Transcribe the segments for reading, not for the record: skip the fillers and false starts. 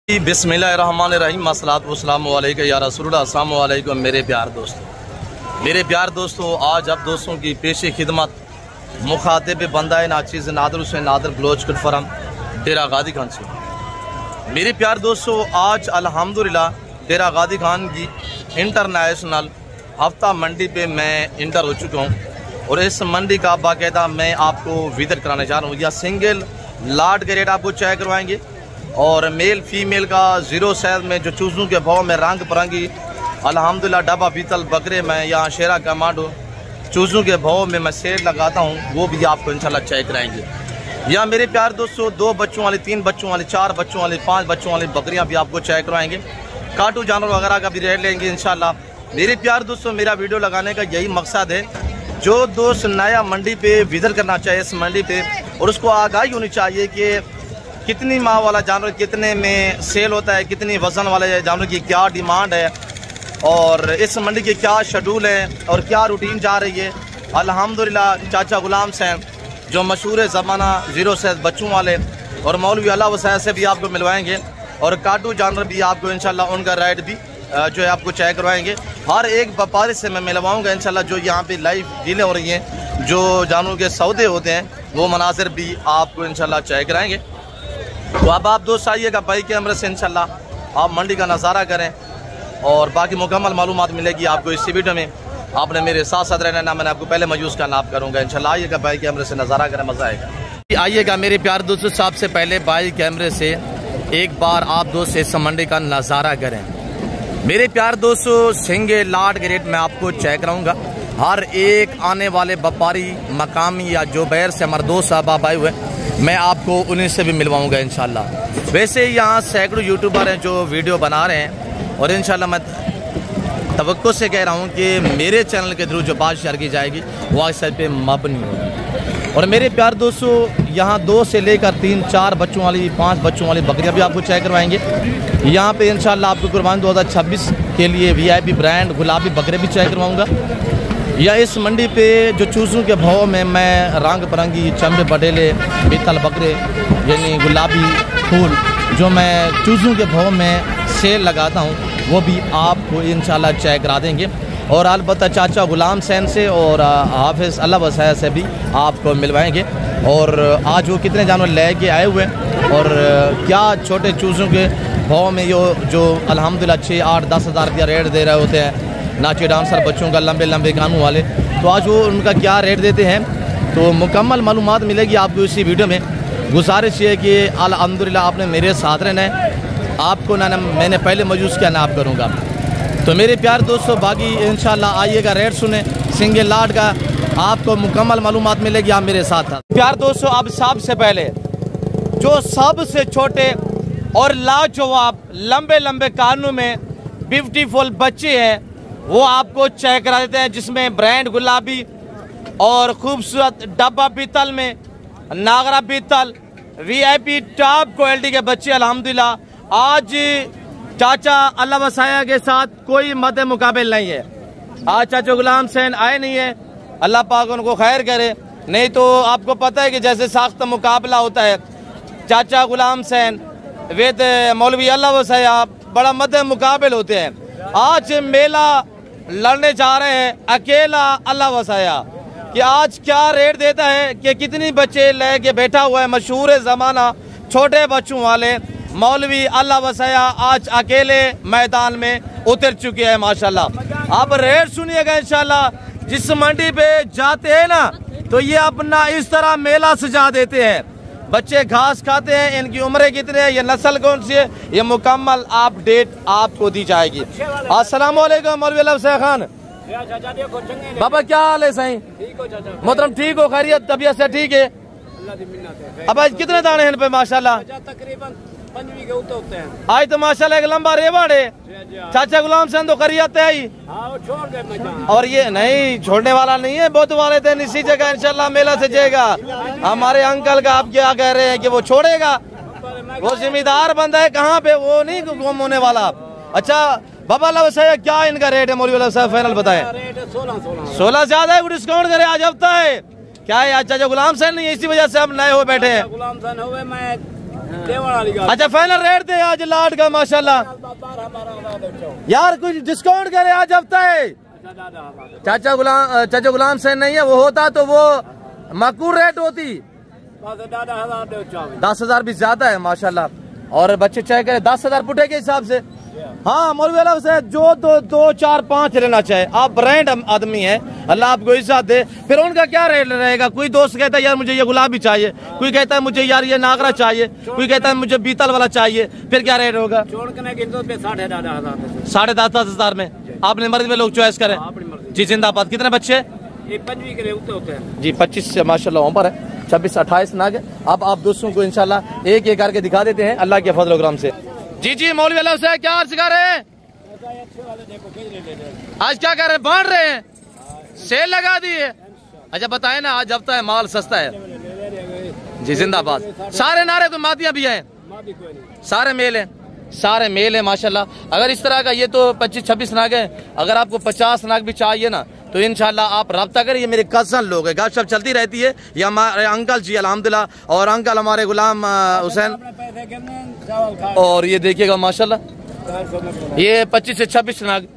बिस्मिल्लाहिर्रहमानिर्रहीम अस्सलातु वस्सलामु अलैका या रसूलुल्लाह। अस्सलामु अलैकुम मेरे प्यार दोस्तों, आज आप दोस्तों की पेशी खिदमत मुखातिब बंदा नाचीज़ नादर हुसैन नादर बलोच फरम डेरा गादी खान से। मेरे प्यार दोस्तों, आज अल्हम्दुलिल्लाह डेरा गादी खान की इंटरनेशनल हफ्ता मंडी पे मैं इंटर हो चुका हूँ और इस मंडी का बाकायदा मैं आपको विजिट कराने जा रहा हूँ। या सिंगल लाट के रेट आपको चेक करवाएंगे और मेल फीमेल का ज़ीरो साइज में जो चूज़ों के भाव में रंग बिरंगी अल्हम्दुलिल्लाह डब्बा पीतल बकरे में या शेरा कमांडो चूज़ों के भाव में मैं सेल लगाता हूँ, वो भी आपको इंशाल्लाह चेक कराएंगे। या मेरे प्यार दोस्तों, 2 बच्चों वाली, 3 बच्चों वाली, 4 बच्चों वाली, 5 बच्चों वाली बकरियाँ भी आपको चेक करवाएंगे। काटू जानवर वगैरह का भी रेट लेंगे इंशाल्लाह। मेरे प्यार दोस्तों, मेरा वीडियो लगाने का यही मकसद है, जो दोस्त नया मंडी पे विजिट करना चाहिए इस मंडी पे, और उसको आगाही होनी चाहिए कि कितनी माह वाला जानवर कितने में सेल होता है, कितनी वज़न वाले जानवर की क्या डिमांड है और इस मंडी के क्या शेड्यूल है और क्या रूटीन जा रही है। अल्हम्दुलिल्लाह चाचा गुलाम सैन जो मशहूर ज़माना ज़ीरो साइज बच्चों वाले और मौलवी अल्लाह वसैद से भी आपको मिलवाएंगे और काटू जानवर भी आपको इंशाल्लाह उनका रेट भी जो है आपको चेक करवाएंगे। हर एक व्यापारी से मैं मिलवाऊँगा इंशाल्लाह, जो यहाँ पे लाइव डीलें हो रही हैं, जो जानवरों के सौदे होते हैं, वो मनासिर भी आपको इंशाल्लाह चेक कराएँगे। तो अब आप दोस्त आइएगा बाइक कैमरे से इंशाल्लाह आप मंडी का नज़ारा करें और बाकी मुकम्मल मालूमात मिलेगी आपको इसी वीडियो में। आपने मेरे साथ साथ रहना ना, मैंने आपको पहले मौजूद का नाप करूँगा इंशाल्लाह। आइएगा बाइक कैमरे से नज़ारा करें, मज़ा आएगा। आइएगा मेरे प्यार दोस्तों, सबसे पहले बाइक कैमरे से एक बार आप दोस्त इस मंडी का नज़ारा करें। मेरे प्यार दोस्तों, सिंगे लाट के रेट में आपको चेक कराऊँगा। हर एक आने वाले व्यापारी मकामी या जो बैर से हमारे दोस्त साहब आप आए हुए, मैं आपको उन्हीं से भी मिलवाऊंगा इंशाल्लाह। वैसे यहाँ सैकड़ों यूट्यूबर हैं जो वीडियो बना रहे हैं और इंशाल्लाह मैं तवक्को से कह रहा हूँ कि मेरे चैनल के थ्रू जो बात शेयर की जाएगी वो अक्सर पे मबनी होगी। और मेरे प्यार दोस्तों, यहाँ 2 से लेकर 3, 4 बच्चों वाली, 5 बच्चों वाली बकरियाँ भी आपको चेक करवाएंगे। यहाँ पे इंशाल्लाह आपको कुर्बानी 2026 के लिए VIP ब्रांड गुलाबी बकरे भी चेक करवाऊँगा। या इस मंडी पे जो चूज़ों के भाव में मैं रंग बिरंगी चंबे बडेले पीतल बकरे यानी गुलाबी फूल जो मैं चूज़ों के भाव में सेल लगाता हूँ, वो भी आपको इंशाल्लाह चेक करा देंगे। और अलबत्ता चाचा गुलाम सैन से और हाफिज़ अल्लाह वसैद से भी आपको मिलवाएंगे। और आज वो कितने जानवर ले के आए हुए हैं और क्या छोटे चूज़ों के भाव में जो अल्हम्दुलिल्लाह 6, 8, 10 हज़ार रुपया रेट दे रहे होते हैं नाचे डांसर बच्चों का, लंबे लंबे कानों वाले, तो आज वो उनका क्या रेट देते हैं, तो मुकम्मल मालूमात मिलेगी आपको इसी वीडियो में। गुजारिश ये है कि अल्हम्दुलिल्लाह आपने मेरे साथ रहना है, आपको ना मैंने पहले मौजूद क्या नाप करूँगा। तो मेरे प्यार दोस्तों, बाकी इंशाल्लाह आइएगा, रेट सुने सिंगल लाट का, आपको मुकम्मल मालूमात मिलेगी, आप मेरे साथ हैं। प्यार दोस्तों, अब सबसे पहले जो सबसे छोटे और लाजवाब लंबे लंबे कानों में ब्यूटीफुल बच्चे हैं वो आपको चेक करा देते हैं, जिसमें ब्रांड गुलाबी और खूबसूरत डब्बा पीतल में नागरा पीतल VIP टॉप क्वालिटी के बच्चे अल्हम्दुलिल्लाह। आज चाचा अल्लाह वसाया के साथ कोई मद मुकाबिल नहीं है। आज चाचा गुलाम सैन आए नहीं है, अल्लाह पाक उनको खैर करे, नहीं तो आपको पता है कि जैसे साख्त मुकाबला होता है, चाचा गुलाम सैन वेद मौलवी अल्लाह वसाया बड़ा मद मुकाबिल होते हैं। आज मेला लड़ने जा रहे हैं अकेला अल्लाह वसाया कि आज क्या रेट देता है कि कितनी बच्चे लेके बैठा हुआ है मशहूर ज़माना छोटे बच्चों वाले मौलवी अल्लाह वसाया आज अकेले मैदान में उतर चुके हैं माशाल्लाह। अब रेट सुनिएगा इंशाल्लाह। जिस मंडी पे जाते हैं ना, तो ये अपना इस तरह मेला सजा देते हैं, बच्चे घास खाते हैं, इनकी उम्रें कितने हैं, ये नस्ल कौन सी है, ये मुकम्मल अपडेट आपको दी जाएगी। अस्सलाम वालेकुम मौलवी अल्लाह वसैद खान बाबा, क्या हाल है सही? मोहतरम ठीक हो, खैरियत, तबीयत से ठीक है? अब आज कितने दाने हैं इन पे माशाल्लाह? तकरीबन 5 के होते हैं। आज तो माशाल्लाह एक लंबा रेवाड़ है। चाचा गुलाम सैन तो खैरियत है ही, और ये नहीं छोड़ने वाला नहीं है, बहुत वाले थे इसी जगह इंशाल्लाह मेला सजेगा। हमारे अंकल का आप क्या कह रहे हैं कि वो छोड़ेगा, वो जिम्मेदार बंदा है, कहाँ पे वो नहीं गुम होने वाला। अच्छा बाबा अल्लाह वसैया, क्या इनका रेट है मौलवी अल्लाह साहब, फाइनल बताएं। 16 ज्यादा है, डिस्काउंट करे, आज हफ्ता है क्या है? आज चाचा गुलाम सैन नहीं है, इसी वजह से हम नए हो बैठे हैं। गुलाम सैन हो मैं अच्छा फाइनल रेट दे आज लाट का माशाल्लाह यार, कुछ डिस्काउंट करे आज हफ्ता है। चाचा गुलाम से नहीं है, वो होता तो वो मकबूल रेट होती। 10,000 भी ज्यादा है माशाल्लाह। और बच्चे चाहे करे 10,000 पुटे के हिसाब से। हाँ मौलवी अल्लाह से जो 2, 4, 5 लेना चाहे, आप ब्रांड आदमी है, अल्लाह आपको इज्जत दे। फिर उनका क्या रेट रहेगा? कोई दोस्त कहता है यार मुझे ये गुलाबी चाहिए, कोई कहता है मुझे यार ये नागरा चाहिए, कोई कहता है मुझे बीतल वाला चाहिए, फिर क्या रेट होगा? 10,500 में आपने मर्जी में लोग चॉइस करें जी। जिंदाबाद। कितने बच्चे? जी 25 से माशाल्लाह उम्र है, 26-28 नाग है। अब आप दोस्तों को इंशाल्लाह एक एक करके दिखा देते हैं अल्लाह के फजल करम से। जी मौलवी अल्लाह से क्या सिखा रहे हैं आज? क्या कर रहे हैं? बांट रहे हैं, सेल लगा दिए। अच्छा बताए ना, आज हफ्ता है, माल सस्ता है जी। जिंदाबाद। सारे नारे तो मादिया भी हैं, सारे मेल हैं, सारे मेल है माशाल्लाह। अगर इस तरह का ये तो 25-26 नाग है, अगर आपको 50 नाग भी चाहिए ना तो इंशाल्लाह आप रब्ता करें। ये मेरे कजन लोग है, गपशप चलती रहती है। ये हमारे अंकल जी अल्हम्दुलिल्लाह, और अंकल हमारे गुलाम हुसैन। और ये देखिएगा माशाल्लाह, ये 25 से 26 नाग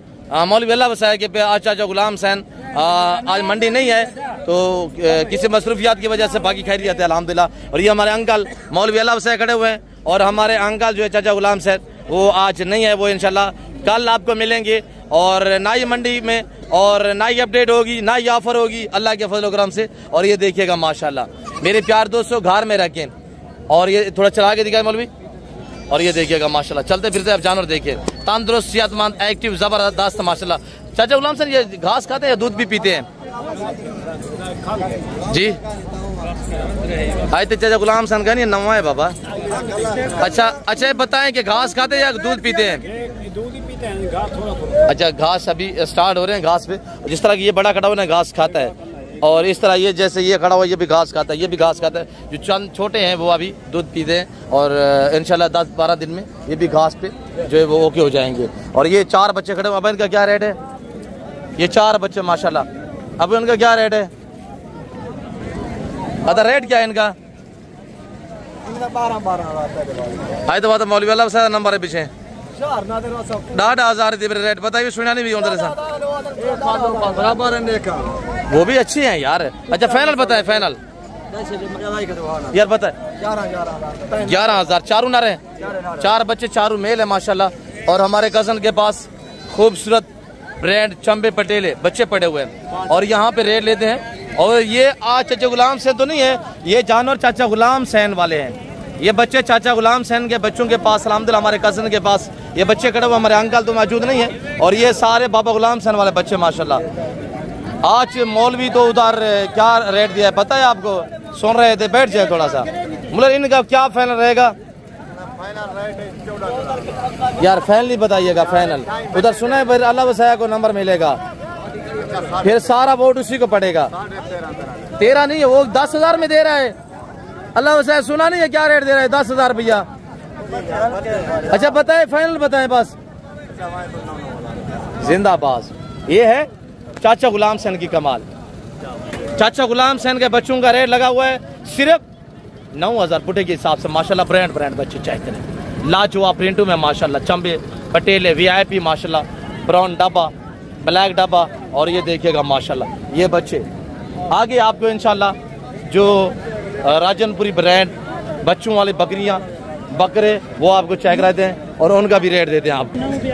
मौलवी अल्लाह बसाया कि आज चाचा गुलाम हुसैन आज मंडी नहीं है तो किसी मसरूफियात की वजह से बाकी खैरियत है अल्हम्दुलिल्लाह। और ये हमारे अंकल मौलवी अल्लाह बसाया खड़े हुए हैं, और हमारे अंकल जो है चाचा गुलाम हुसैन वो आज नहीं है, वो इंशाल्लाह कल आपको मिलेंगे। और ना ही मंडी में और ना ही अपडेट होगी, ना ही ऑफर होगी अल्लाह के फजल करम से। और ये देखिएगा माशाल्लाह मेरे प्यार दोस्तों, घर में रखें। और ये थोड़ा चला के दिखाए मौलवी। और ये देखिएगा माशाल्लाह चलते फिरते आप जानवर देखिए, तंदुरुस्त, सेहतमंद, एक्टिव, जबरदस्त माशाल्लाह। चाचा गुलाम सर ये घास खाते हैं या दूध भी पीते हैं जी? आए थे चाचा गुलाम सन का नहीं नवा है बाबा। अच्छा बताएं कि घास खाते हैं या दूध पीते हैं? अच्छा घास अभी स्टार्ट हो रहे हैं घास पे। जिस तरह की ये बड़ा खड़ा हुआ है घास खाता है, और इस तरह ये जैसे ये खड़ा हुआ ये भी घास खाता है, ये भी घास खाता है। जो चंद छोटे हैं वो अभी दूध पीते हैं, और इंशाल्लाह 10-12 दिन में ये भी घास पे जो है वो ओके हो जाएंगे। और ये 4 बच्चे खड़े हुए, अब इनका क्या रेट है? ये 4 बच्चे माशाल्लाह, अब इनका क्या रेट है? अदर रेट क्या है इनका? 12 तो मौलवी अल्लाह साहब नंबर है पीछे 10,000 रेट बताइए, सुना नहीं भी उधर वो भी अच्छी हैं यार। अच्छा फाइनल बताए, फाइनल यार बताए 11,000। चारों ना रहे, 4 बच्चे, चारों मेल है माशाल्लाह। और हमारे कजन के पास खूबसूरत ब्रांड चंबे पटेले बच्चे पड़े हुए हैं, और यहाँ पे रेट लेते हैं। और ये आज चाचा गुलाम सैन तो नहीं है, ये जानवर चाचा गुलाम सैन वाले हैं। ये बच्चे चाचा गुलाम सैन के बच्चों के पास अल्हम्दुलिल्लाह, हमारे कजन के पास ये बच्चे खड़े हुए, हमारे अंकल तो मौजूद नहीं है। और ये सारे बाबा गुलाम सैन वाले बच्चे माशाल्लाह। आज मौलवी तो उधर क्या रेट दिया है पता है आपको? सुन रहे थे, बैठ जाए थोड़ा सा। मतलब इनका क्या फाइनल रहेगा यार? फाइनल नहीं बताइएगा, फाइनल उधर सुना है फिर अल्लाह वसाया को नंबर मिलेगा, फिर सारा वोट उसी को पड़ेगा। 13 नहीं है वो, 10,000 में दे रहा है अल्लाह वसाया। सुना नहीं है क्या रेट दे रहा है? 10,000 रुपया। अच्छा बताए, फाइनल बताए बस। जिंदाबाद। ये है चाचा गुलाम सैन की कमाल। चाचा गुलाम सैन के बच्चों का रेट लगा हुआ है सिर्फ 9,000 पुटे के हिसाब से माशाल्लाह। ब्रांड बच्चे चाहिए, लाजवाब प्रिंटों में माशाल्लाह, चंबे पटेले VIP माशाल्लाह, ब्राउन डब्बा, ब्लैक डब्बा। और ये देखिएगा माशाल्लाह ये बच्चे आगे आपको इंशाल्लाह जो राजनपुरी ब्रांड बच्चों वाली बकरियां बकरे वो आपको चेक रहते हैं, और उनका भी रेट देते हैं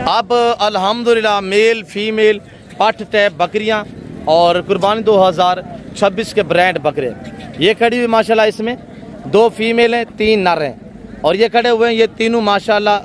आप अल्हम्दुलिल्लाह मेल फीमेल पठ टैप बकरियां और कुर्बानी 2026 के ब्रांड बकरे ये खड़ी हुई माशाल्लाह। इसमें 2 फीमेल हैं, 3 नर हैं, और ये खड़े हुए हैं ये तीनों माशाल्लाह।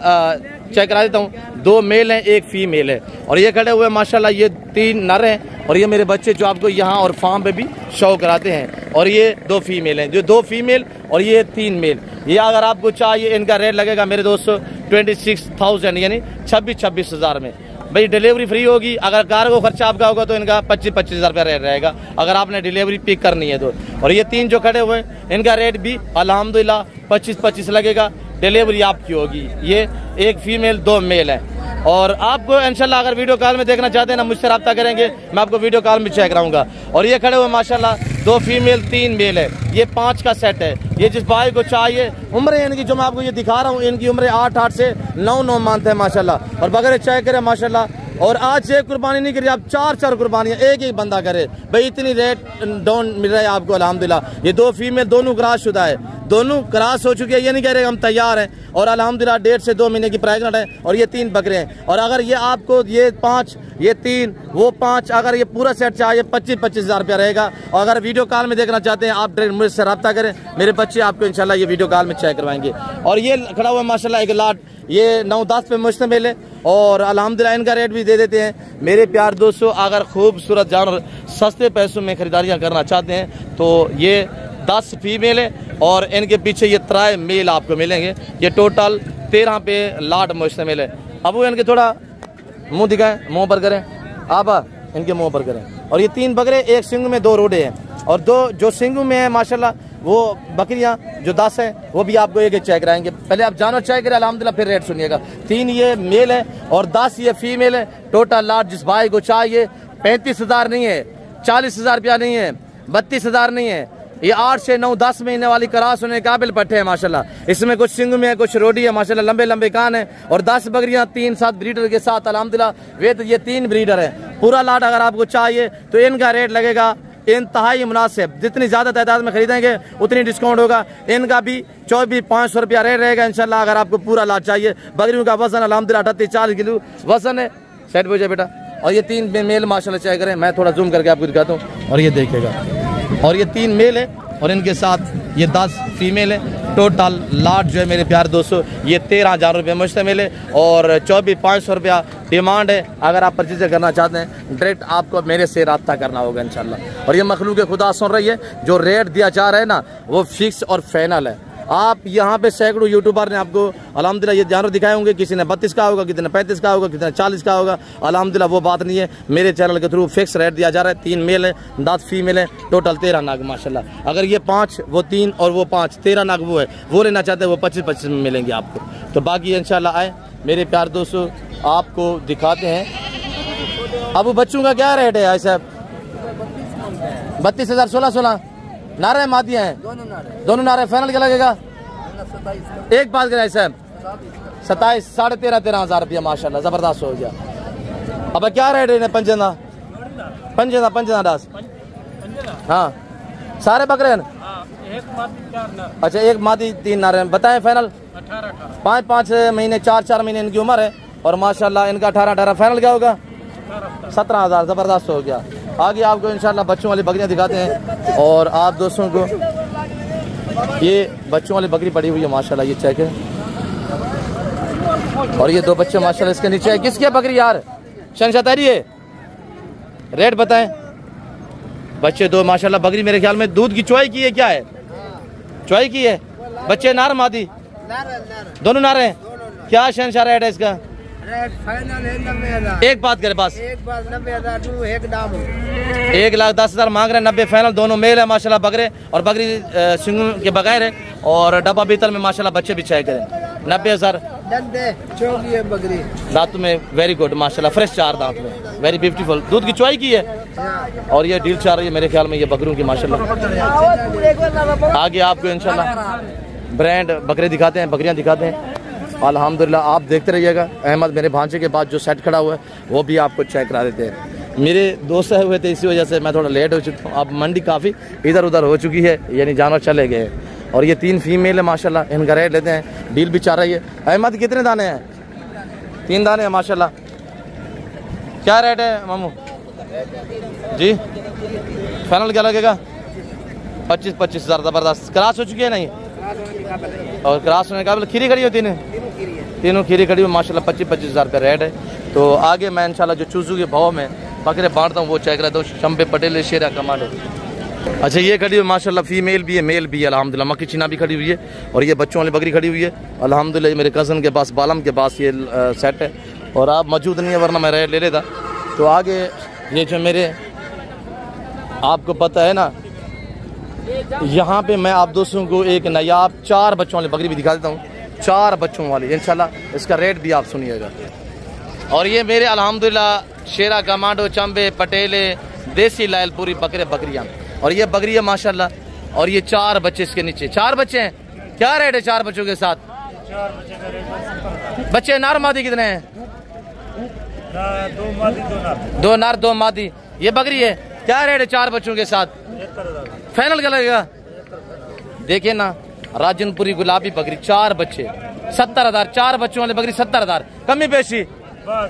चेक करा देता हूँ, 2 मेल हैं, 1 फीमेल है, और ये खड़े हुए माशाल्लाह ये 3 नर हैं। और ये मेरे बच्चे जो आपको यहाँ और फार्म पे भी शो कराते हैं। और ये 2 फीमेल हैं, जो 2 फीमेल और ये 3 मेल। ये अगर आपको चाहिए इनका रेट लगेगा मेरे दोस्तों 26,000 यानी 26,000 में। भाई डिलीवरी फ्री होगी, अगर कार्गो खर्चा आपका होगा तो इनका 25,000 रुपया रेट रहेगा अगर आपने डिलीवरी पिक करनी है तो। और ये 3 जो खड़े हुए हैं इनका रेट भी अल्हम्दुलिल्लाह 25,000 लगेगा, डिलीवरी आपकी होगी। ये 1 फीमेल 2 मेल है। और आपको इंशाल्लाह अगर वीडियो कॉल में देखना चाहते हैं ना, मुझसे रब्ता करेंगे, मैं आपको वीडियो कॉल में चेक कराऊंगा। और ये खड़े हुए माशाल्लाह 2 फीमेल 3 मेल है, ये 5 का सेट है। ये जिस भाई को चाहिए, उम्र इनकी जो मैं आपको ये दिखा रहा हूँ, इनकी उम्र 8 से 9 मानते हैं माशाल्लाह। और बगैर चेक करें माशाल्लाह। और आज एक कुर्बानी नहीं करी, आप 4 कुर्बानियाँ एक ही बंदा करे भाई, इतनी रेट डाउन मिल रहा है आपको अल्हम्दुलिल्लाह। ये 2 फीमेल दोनों क्रॉस शुदा है, दोनों क्रॉस हो चुकी है, ये नहीं कह रहे हम तैयार हैं। और अल्हम्दुलिल्लाह 1.5 से 2 महीने की प्रेगनेंट है। और ये 3 बकरे हैं। और अगर ये आपको ये 5, ये 3, वो 5, अगर ये पूरा सेट चाहिए 25-25 हज़ार रुपया रहेगा। और अगर वीडियो कॉल में देखना चाहते हैं, आप डायरेक्ट मुझसे रब्ता करें, मेरे बच्चे आपको इंशाल्लाह ये वीडियो कॉल में चेक करवाएंगे। और ये खड़ा हुआ माशाल्लाह एक लाट, ये 9-10 पे मुश्तमिल है। और अल्हम्दुलिल्लाह इनका रेट भी दे देते हैं। मेरे प्यार दोस्तों, अगर खूबसूरत जानवर सस्ते पैसों में खरीदारियाँ करना चाहते हैं तो ये 10 फीमेल है और इनके पीछे ये 3 मेल आपको मिलेंगे। ये टोटल 13 पे लाट मुश्तमिल है। अब वो इनके थोड़ा मुंह दिखाएं, मुंह पर करें आप, इनके मुंह पर करें। और ये 3 बकरे, एक सिंग में 2 रोडे हैं। और 2 जो सिंगू में है माशाल्लाह, वो बकरियां जो 10 हैं वो भी आपको एक चेक कराएंगे। पहले आप जानवर चेक करें अल्हम्दुलिल्लाह, फिर रेट सुनिएगा। 3 ये मेल है और 10 ये फीमेल है। टोटल लाट जिस भाई को चाहिए 35 हज़ार नहीं है, 40 हज़ार रुपया नहीं है, 32 हज़ार नहीं है। ये 8 से 9-10 महीने वाली क्रॉस होने काबिल पट्टे हैं माशाल्लाह। इसमें कुछ सिंग में है, कुछ रोडी है माशाल्लाह, लंबे लंबे कान है। और 10 बकरियां 3-7 ब्रीडर के साथ अल्हम्दुलिल्लाह। वे तो ये 3 ब्रीडर है। पूरा लाट अगर आपको चाहिए तो इनका रेट लगेगा इंतहाई मुनासिब। जितनी ज़्यादा तादाद में खरीदेंगे उतनी डिस्काउंट होगा। इनका भी 2400-500 रुपया रेट रहेगा इंशाल्लाह, अगर आपको पूरा लाट चाहिए। बकरियों का वजन अल्हम्दुलिल्लाह 38-40 किलो वजन है। सेट हो जाए बेटा। और ये 3 मेल माशाल्लाह चेक करें, मैं थोड़ा जूम करके आपको दिखाता हूँ। और ये देखिएगा, और ये 3 मेल है और इनके साथ ये 10 फीमेल है। टोटल लाट जो है मेरे प्यारे दोस्तों, ये 13,000 रुपये मुश्तमिल है और 24,500 रुपया डिमांड है। अगर आप परचेज करना चाहते हैं, डायरेक्ट आपको मेरे से रब्ता करना होगा इंशाल्लाह। और ये मखलूक खुदा सुन रही है, जो रेट दिया जा रहा है ना, वो फिक्स और फाइनल है। आप यहाँ पे सैकड़ों यूट्यूबर ने आपको अल्हम्दुलिल्लाह ये जानवर दिखाए होंगे, किसी ने 32 का होगा, किसी ने 35 का होगा, किसी ने 40 का होगा। अल्हम्दुलिल्लाह वो बात नहीं है, मेरे चैनल के थ्रू फिक्स रेट दिया जा रहा है। 3 मेल है, 10 फीमेल है, टोटल 13 नाग माशाल्लाह। अगर ये 5, वो 3 और वो 5, 13 नाग वो है, वो लेना चाहते हैं वो 25-25 में मिलेंगे आपको। तो बाकी इंशाल्लाह आए मेरे प्यार दोस्तों, आपको दिखाते हैं। अब बच्चों का क्या रेट है ऐसा? 32,000, 16 नारे मादियाँ हैं, दोनों नारे। फाइनल क्या लगेगा? एक बात करें सर, 27, 13,500 हज़ार रुपया माशाल्लाह, जबरदस्त हो गया। अब क्या रेट है पंजना 10? हाँ सारे बकरे हैं। अच्छा, एक मादी 3 नारे बताएं। फाइनल 5-5 महीने, 4-4 महीने इनकी उम्र है। और माशाल्लाह इनका 18 फाइनल क्या होगा? 17,000, जबरदस्त हो गया। आगे आपको इंशाल्लाह बच्चों वाली बकरियां दिखाते हैं। और आप दोस्तों को ये बच्चों वाली बकरी पड़ी हुई है माशाल्लाह, ये चेक है। और ये 2 बच्चे माशाल्लाह इसके नीचे है। किसकी है बकरी यार? शनशतारी है। रेट बताएं। बच्चे 2 माशाल्लाह। बकरी मेरे ख्याल में दूध की चुवाई की है, क्या है? चुवाई की है। बच्चे नार मादी दोनों नार हैं। क्या शनशा रेट है इसका? फाइनल है 90,000। एक बात करे बस, एक बात 90,000 एक दाम 1,10,000 मांग रहे हैं। 90 फाइनल। दोनों मेल है माशाल्लाह बकरे, और बकरी सिंगों के बगैर है। और डब्बा बीतल में माशाल्लाह बच्चे भी चेक करें। 90,000 चौकी है बकरी। दांत में वेरी गुड माशाल्लाह, फ्रेश 4 दांत में, वेरी ब्यूटीफुल। दूध की चुवाई की है। और ये डील चाह रही है मेरे ख्याल में ये बकरों की माशाल्लाह। आगे आपको इंशाल्लाह ब्रांड बकरे दिखाते हैं, बकरियां दिखाते हैं अल्हम्दुलिल्लाह। आप देखते रहिएगा। अहमद मेरे भांजे के बाद जो सेट खड़ा हुआ है वो भी आपको चेक करा देते हैं। मेरे दोस्त आए हुए थे, इसी वजह से मैं थोड़ा लेट हो चुका हूँ। अब मंडी काफ़ी इधर उधर हो चुकी है, यानी जानवर चले गए हैं। और ये 3 फीमेल है माशाल्लाह, इनका रेट लेते हैं। डील भी चाह रही है। अहमद कितने दाने हैं? 3 दाने हैं माशाल्लाह। क्या रेट है मामू जी? फाइनल क्या लगेगा? 25-25 हज़ार। ज़बरदस्त। क्रॉस हो चुकी है नहीं? और क्रॉस होने का खीरी खड़ी होती है, तीनों खीरी खड़ी हुई माशाल्लाह। 25-25 हज़ार का रेट है। तो आगे मैं इंशाल्लाह जो चूजू के भाव में बकरे बांटता हूँ वो चेक रहता हूँ। शंपे पटेल शेरा कमांडो। अच्छा, ये खड़ी हुई माशाल्लाह, फीमेल भी है मेल भी है अल्हम्दुलिल्लाह। मक्की चीना भी खड़ी हुई है। और ये बच्चों वाली बकरी खड़ी हुई है अल्हम्दुलिल्लाह। मेरे कज़न के पास, बालम के पास ये सेट है। और आप मौजूद नहीं है, वरना मैं रेट ले लेता। तो आगे ये जो मेरे, आपको पता है ना, यहाँ पे मैं आप दोस्तों को एक नायाब 4 बच्चों वाली बकरी भी दिखा देता हूँ। 4 बच्चों वाली इंशाल्लाह। इसका रेट भी आप सुनिएगा। और ये मेरे अल्हम्दुलिल्लाह शेरा कमांडो चंबे पटेले देसी लायल पूरी बकरे बकरियां। और ये बकरी है माशाल्लाह। और ये 4 बच्चे इसके नीचे, 4 बच्चे हैं। क्या रेट है 4 बच्चों के साथ? बच्चे नार मादी कितने हैं? 2 नार 2 मादी। ये बकरी है, क्या रेट है 4 बच्चों के साथ? फाइनल क्या लगेगा? देखिए ना, राजनपुरी गुलाबी बकरी 4 बच्चे 70,000। 4 बच्चों वाली बकरी 70,000। कमी पेशी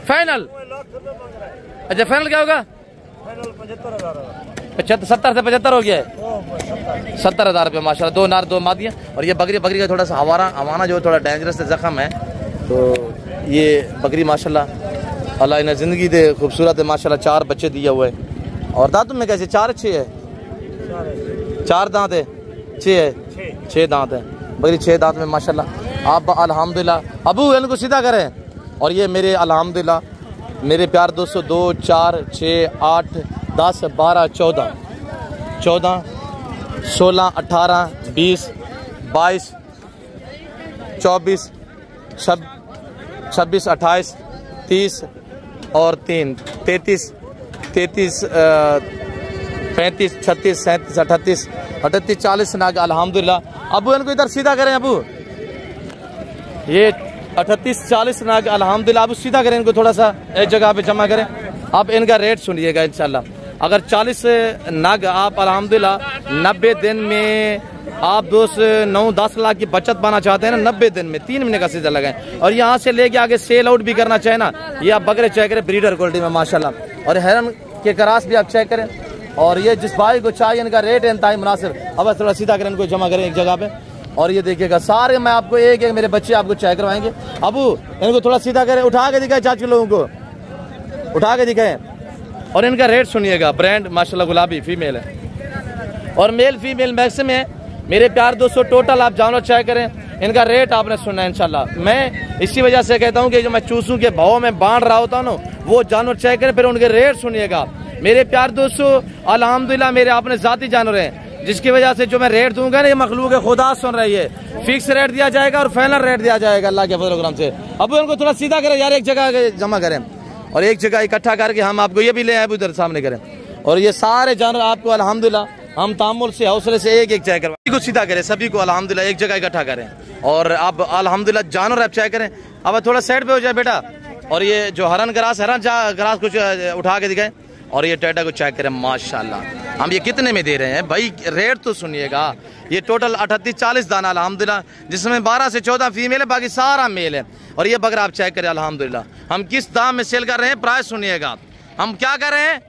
फाइनल। अच्छा फाइनल क्या होगा? 70 से 75 हो गया है। 70,000 रुपये माशाल्लाह। 2 नार 2 मादियाँ। और ये बकरी का थोड़ा सा हवाना जो थोड़ा डेंजरस जख्म है, तो ये बकरी माशाल्लाह अल्लाह इन्हें ज़िंदगी दे, खूबसूरत है माशाल्लाह। 4 बच्चे दिए हुए। और दांत में कैसे? 4 अच्छे है? 4 दांत है? 6 है? 6 दांत है बकरी। 6 दांत में माशाल्लाह। आप अल्हम्दुलिल्लाह अबू इनको सीधा करें। और ये मेरे अल्हम्दुलिल्लाह मेरे प्यार दोस्तों 2 4 6 8 10 12 14 16 18 20 22 24 26 28 30 और 3 33 35 36 37 38 38 40 नाग अल्हम्दुलिल्लाह। अबू इनको इधर सीधा करें। अबू ये 38 40 नाग अल्हम्दुलिल्लाह। अबू सीधा करें इनको, थोड़ा सा एक जगह पे जमा करें। आप इनका रेट सुनिएगा इंशाल्लाह। अगर 40 नग आप अल्हम्दुलिल्लाह 90 दिन में आप दोस्त 9-10 लाख की बचत पाना चाहते हैं ना, 90 दिन में 3 महीने का सीजन लगाएं। और यहाँ से लेके आगे सेल आउट भी करना चाहे ना, ये आप बकरे चेक करें ब्रीडर क्वालिटी में माशाल्लाह। और हेरन के करास भी आप चेक करें। और ये जिस भाई को चाहिए इनका रेट है इंतहाई मुनासिब। अब थोड़ा सीधा करें इनको, जमा करें एक जगह पे। और ये देखिएगा सारे मैं आपको एक मेरे बच्चे आपको चेक करवाएंगे। अबू इनको थोड़ा सीधा करें, उठा के दिखाए चाचू लोगों को, उठा के दिखाएं। और इनका रेट सुनिएगा। ब्रांड माशाल्लाह गुलाबी फीमेल है और मेल फीमेल मैक्सिम है। मेरे प्यार दोस्तों टोटल आप जानवर चेक करें, इनका रेट आपने सुनना है इंशाल्लाह। मैं इसी वजह से कहता हूँ कि जो मैं चूसों के भाव में बांट रहा होता हूँ ना, वो जानवर चेक करें फिर उनके रेट सुनिएगा। मेरे प्यार दोस्तों अल्हम्दुलिल्लाह मेरे आपने जाती जानवर हैं, जिसकी वजह से जो मैं रेट दूंगा ना, ये मखलूक खुदा सुन रही है। फिक्स रेट दिया जाएगा और फाइनल रेट दिया जाएगा अल्लाह के फजल करम से। अब इनको थोड़ा सीधा करें यार, एक जगह जमा करें और एक जगह इकट्ठा करके हम आपको ये भी ले आए उधर सामने करें। और ये सारे जानवर आपको अल्हम्दुलिल्लाह हम तामुल से हौसले से एक एक चेक करें, सीधा करें, सभी को अल्हम्दुलिल्लाह एक जगह इकट्ठा करें। और अब अल्हम्दुलिल्लाह जानवर आप चेक करें। अब थोड़ा साइड पे हो जाए बेटा। और ये जो हरन ग्रास कुछ उठा के दिखाए। और ये टेटा को चेक करें माशाल्लाह। हम ये कितने में दे रहे हैं भाई, रेट तो सुनिएगा। ये टोटल 38-40 दाना अल्हम्दुलिल्लाह, जिसमें 12 से 14 फीमेल है, बाकी सारा मेल है। और ये बकरा आप चेक करें अल्हम्दुलिल्लाह। हम किस दाम में सेल कर रहे हैं, प्राइस सुनिएगा। हम क्या कर रहे हैं,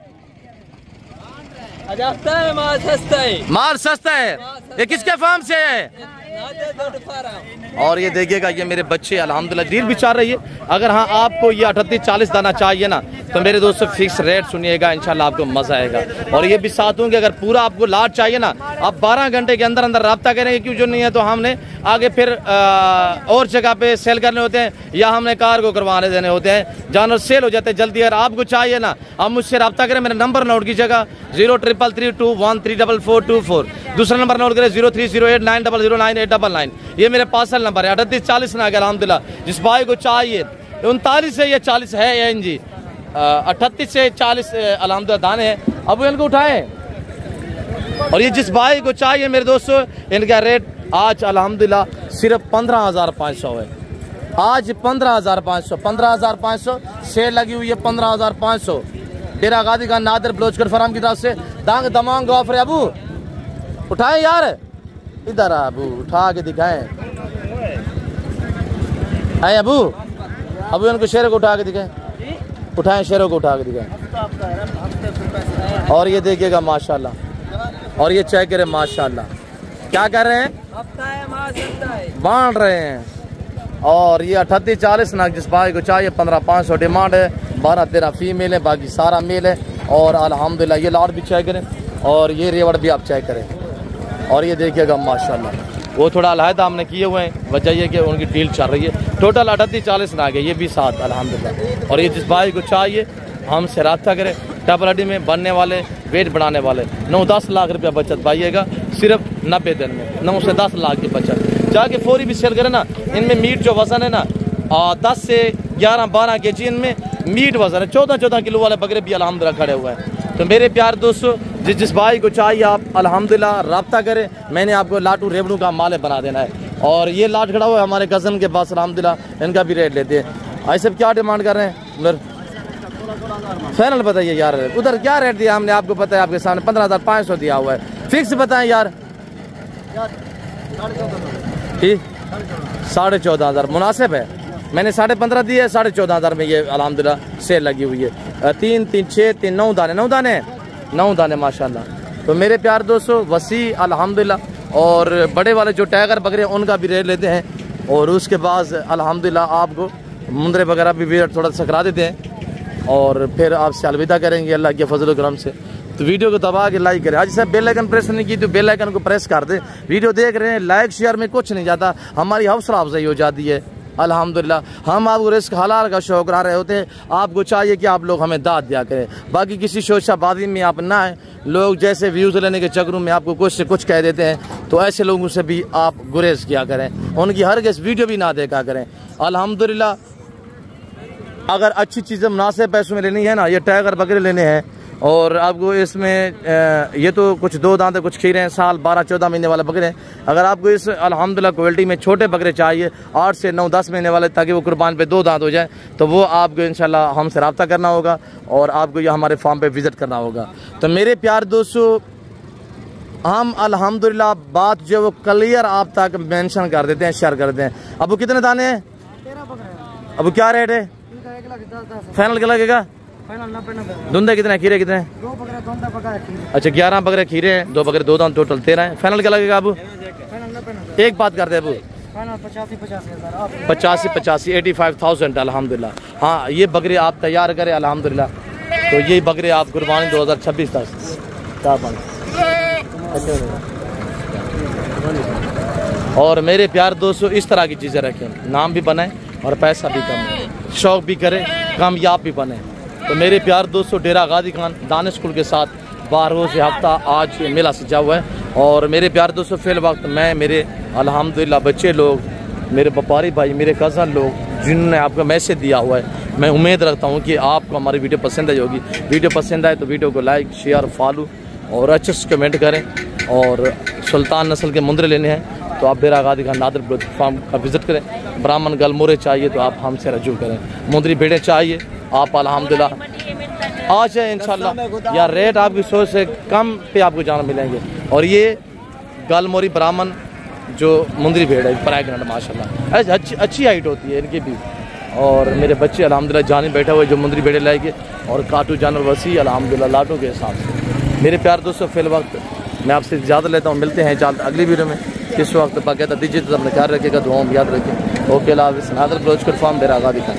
माल सस्ता है, माल सस्ता है। ये किसके फार्म से है? और ये देखिएगा ये मेरे बच्चे अल्हम्दुलिल्लाह डील भी चाह रही है। अगर हाँ आपको ये 38-40 दाना चाहिए ना, तो मेरे दोस्तों फिक्स रेट सुनिएगा, इंशाल्लाह आपको मजा आएगा। और ये भी साथ हूँ कि अगर पूरा आपको लाट चाहिए ना, आप 12 घंटे के अंदर अंदर रब्ता करेंगे, क्यों जो नहीं है तो हमने आगे फिर और जगह पे सेल करने होते हैं या हमने कार को करवाने देने होते हैं, जानवर सेल हो जाते हैं जल्दी। अगर आपको चाहिए ना, आप मुझसे रब्ता करें। मेरा नंबर नोट कीजिएगा 0333213424। दूसरा नंबर नोट करें 0308900989। ये मेरे पार्सल नंबर है। 38-40 ना अल्हम्दुलिल्लाह जिस भाई को चाहिए। 39 से ये 40 है एन जी, 38 से 40 अल्हम्दुलिल्लाह दाने हैं। अब इनको उठाएं। और ये जिस भाई को चाहिए मेरे दोस्तों, इनका रेट आज अल्हम्दुलिल्लाह सिर्फ 15,500 है। आज 15,500 15,500 सेल लगी हुई है। 15,500 डेरा गादी का नादर ब्लोचकर फराम की तरफ से दांग दमांग ऑफर है। अबू उठाएं यार, इधर अबू उठा के दिखाएं। आए अबू, अबू इनको शेरों को उठा के दिखाएं, उठाएं शेरों को उठा के दिखाएं। और ये देखिएगा माशाल्लाह। और ये चेक करें माशाल्लाह, क्या कर रहे हैं, बांट रहे हैं। और ये 38-40 नाग जिस भाई को चाहिए 15,500 डिमांड है। 12-13 फीमेल है, बाकी सारा मेल है। और अल्हम्दुलिल्लाह ये लाट भी चेक करें और ये रेवड़ भी आप चेक करें। और ये देखिएगा माशाल्लाह, वो थोड़ा अलहदा हमने किए हुए हैं, वजह ये कि उनकी डील चल रही है। टोटल 38-40 नाग है, ये भी 7 अल्हम्दुलिल्लाह। और ये जिस भाई को चाहिए हमसे रब्ता करें। डबल हड्डी में बनने वाले, वेट बढ़ाने वाले, 9-10 लाख रुपया बचत पाइएगा सिर्फ 90 दिन में। 9 से 10 लाख की बचत जाके फौरी भी सेल करें ना। इनमें मीट जो वजन है ना 10 से 11-12 केजी इनमें मीट वजन है। 14-14 किलो वाले बकरे भी अल्हम्दुलिल्लाह खड़े हुए हैं। तो मेरे प्यार दोस्तों, जिस भाई को चाहिए आप अल्हम्दुलिल्लाह रब्ता करें। मैंने आपको लाटू रेवड़ू का माले बना देना है। और ये लाट खड़ा हुआ है हमारे कज़न के पास, अल्हम्दुलिल्लाह इनका भी रेट लेते हैं। ऐसे क्या डिमांड कर रहे हैं उधर? फाइनल बताइए यार, उधर क्या रेट दिया हमने? आपको पता है, आपके सामने 15,500 दिया हुआ है। फिक्स बताएं यार। ठीक 14,500 मुनासिब है। मैंने 15,500 दिए, 14,500 में ये अल्हम्दुलिल्लाह सेल लगी हुई है। 3, 3, 6, 3, 9 दाने, 9 दाने माशाल्लाह। तो मेरे प्यार दोस्तों, वसी अल्हम्दुलिल्लाह। और बड़े वाले जो टाइगर बकरे हैं उनका भी रेट लेते हैं। और उसके बाद अल्हम्दुलिल्लाह आपको मुंदरे वगैरह भी वेट थोड़ा सा करा देते हैं। और फिर आपसे अलविदा करेंगे अल्लाह के फजल करम से। तो वीडियो को दबा के लाइक करें। आज से बेल आइकन प्रेस नहीं की तो बेल आइकन को प्रेस कर दें। वीडियो देख रहे हैं, लाइक शेयर में कुछ नहीं जाता, हमारी हौसला अफजाई हो जाती है। अल्हम्दुलिल्लाह हम आपको रिस्क हलाल का शौक रहा रहे होते हैं। आपको चाहिए कि आप लोग हमें दाद दिया करें। बाकी किसी शोशाबाजी में आप ना आए। लोग जैसे व्यूज़ लेने के चक्करों में आपको कुछ से कुछ कह देते हैं, तो ऐसे लोगों से भी आप गुरेज किया करें। उनकी हर किस वीडियो भी ना देखा करें। अल्हम्दुलिल्लाह अगर अच्छी चीज़ें मुनासिब पैसों में लेनी है ना, ये टाइगर बकरे लेने हैं। और आपको इसमें ये तो कुछ 2 दांत कुछ खीरे हैं, साल 12-14 महीने वाले बकरे हैं। अगर आपको इस अल्हम्दुलिल्लाह क्वालिटी में छोटे बकरे चाहिए 8 से 9-10 महीने वाले, ताकि वो कुर्बान पे 2 दांत हो जाए, तो वो आपको इंशाल्लाह हमसे रब्ता करना होगा और आपको ये हमारे फार्म पे विज़िट करना होगा। तो मेरे प्यार दोस्तों, हम अल्हम्दुलिल्लाह बात जो वो क्लियर आप तक मेंशन कर देते हैं, शेयर कर देते हैं। अब वो कितने दाने हैं? 13 बकरे हैं। अब वो क्या रेट है? 1,10,10 फाइनल क्या लगेगा? फाइनल 90। धुंधे कितने, खीरे कितने? 2 बकरे, 2 बकरे खीरे। अच्छा 11 बकरे खीरे हैं, 2 बकरे 2 दांत, टोटल 13 है। फाइनल क्या लगेगा अबू? फाइनल 90। एक बात कर दे अबू, फाइनल 85,000। 85,000 85,000 अल्हम्दुलिल्लाह। हाँ ये बकरे आप तैयार करें अल्हम्दुलिल्लाह। तो ये बकरे आप कुर्बानी 2026 तक। और मेरे प्यार दोस्तों, इस तरह की चीज़ें रखें, नाम भी बनाए और पैसा भी कमाए, शौक भी करें, कामयाब भी बने। तो मेरे प्यार दोस्तों, डेरा गादी खान दानिश स्कूल के साथ 12 से हफ्ता आज ये मेला सजा हुआ है। और मेरे प्यार दोस्तों, फिल वक्त मैं, मेरे अल्हम्दुलिल्लाह बच्चे लोग, मेरे व्यापारी भाई, मेरे कज़न लोग जिन्होंने आपको मैसेज दिया हुआ है, मैं उम्मीद रखता हूँ कि आपको हमारी वीडियो पसंद आई होगी। वीडियो पसंद आए तो वीडियो को लाइक शेयर फॉलो और अच्छे से कमेंट करें। और सुल्तान नस्ल के मुंदरे लेने हैं तो आप डेरा गादी खान नादर ब्लोच फार्म का विज़िट करें। ब्राह्मण गलमोरे चाहिए तो आप हमसे रजू करें। मुंदरी भेड़ें चाहिए आप अल्हम्दुलिल्लाह आ जाए इंशाल्लाह। या रेट आपकी सोच से कम पे आपको जाना मिलेंगे। और ये गलमोरी ब्राह्मण जो मुंदरी भेड़ है प्रेगनेंट माशाल्लाह, अच्छी हाइट होती है इनकी भी। और मेरे बच्चे अल्हम्दुलिल्लाह जाने बैठे हुए जो मुंदरी भेड़े लाएंगे। और काटू जानवर वसी अल्हम्दुलिल्लाह लाटों के हिसाब से। मेरे प्यार दोस्तों, फिल वक्त मैं आपसे इजाज़त लेता हूँ। मिलते हैं जल्द अगली वीडियो में। इस वक्त बाकायदा दीजिए तो अपने ख्याल रखिएगा, दुआओं में याद रखिए। ओके, नादर ब्लोच फार्म डेरा गादी खान।